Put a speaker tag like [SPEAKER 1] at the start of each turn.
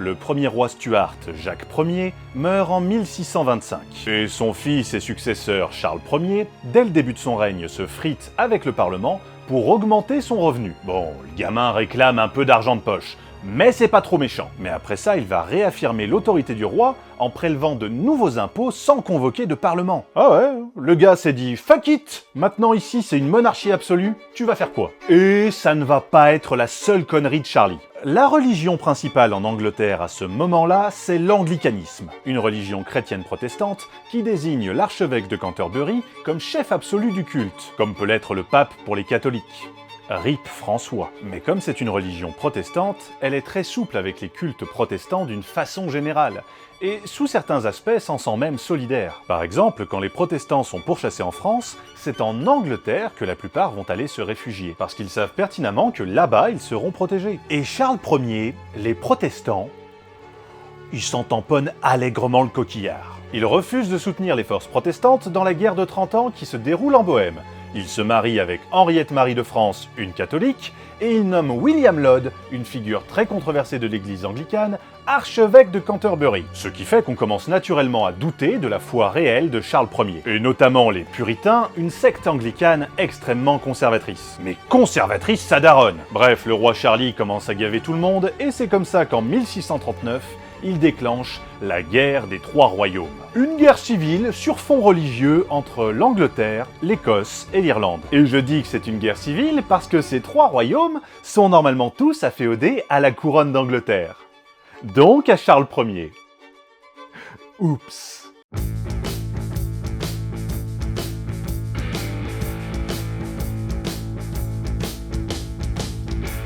[SPEAKER 1] Le premier roi Stuart, Jacques Ier, meurt en 1625. Et son fils et successeur Charles Ier, dès le début de son règne, se frite avec le Parlement pour augmenter son revenu. Bon, le gamin réclame un peu d'argent de poche, mais c'est pas trop méchant. Mais après ça, il va réaffirmer l'autorité du roi en prélevant de nouveaux impôts sans convoquer de parlement. Ah ouais, le gars s'est dit « fuck it ! Maintenant ici c'est une monarchie absolue, tu vas faire quoi ?» Et ça ne va pas être la seule connerie de Charlie. La religion principale en Angleterre à ce moment-là, c'est l'anglicanisme, une religion chrétienne protestante qui désigne l'archevêque de Canterbury comme chef absolu du culte, comme peut l'être le pape pour les catholiques. RIP François. Mais comme c'est une religion protestante, elle est très souple avec les cultes protestants d'une façon générale, et sous certains aspects s'en sent même solidaire. Par exemple, quand les protestants sont pourchassés en France, c'est en Angleterre que la plupart vont aller se réfugier, parce qu'ils savent pertinemment que là-bas ils seront protégés. Et Charles Ier, les protestants, ils s'en tamponnent allègrement le coquillard. Ils refusent de soutenir les forces protestantes dans la guerre de 30 ans qui se déroule en Bohême. Il se marie avec Henriette-Marie de France, une catholique, et il nomme William Laud, une figure très controversée de l'église anglicane, archevêque de Canterbury. Ce qui fait qu'on commence naturellement à douter de la foi réelle de Charles Ier. Et notamment les puritains, une secte anglicane extrêmement conservatrice. Mais conservatrice, ça daronne. Bref, le roi Charlie commence à gaver tout le monde, et c'est comme ça qu'en 1639, il déclenche la guerre des Trois Royaumes. Une guerre civile sur fond religieux entre l'Angleterre, l'Écosse et l'Irlande. Et je dis que c'est une guerre civile parce que ces trois royaumes sont normalement tous afféodés à la couronne d'Angleterre. Donc à Charles Ier. Oups.